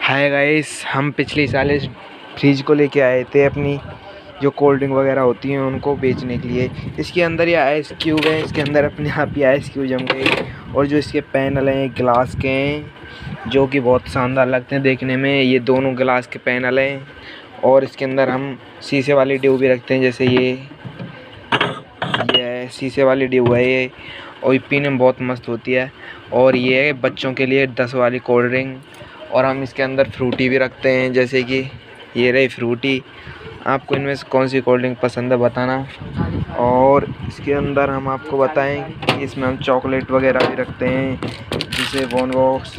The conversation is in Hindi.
हाय गाइस, हम पिछले साल इस फ्रिज को लेके आए थे अपनी जो कोल्ड ड्रिंक वगैरह होती हैं उनको बेचने के लिए। इसके अंदर ये आइस क्यूब है, इसके अंदर अपने आप ही आइस क्यूब जम गए। और जो इसके पैनल हैं गिलास के हैं जो कि बहुत शानदार लगते हैं देखने में। ये दोनों गिलास के पैनल हैं और इसके अंदर हम शीशे वाली ड्यू भी रखते हैं, जैसे ये शीशे वाली ड्यू है ये, और ये पीने में बहुत मस्त होती है। और ये है बच्चों के लिए 10 वाली कोल्ड ड्रिंक। और हम इसके अंदर फ्रूटी भी रखते हैं, जैसे कि ये रही फ्रूटी। आपको इनमें से कौन सी कोल्ड ड्रिंक पसंद है बताना। और इसके अंदर हम आपको बताएं कि इसमें हम चॉकलेट वगैरह भी रखते हैं, जैसे बोनबॉक्स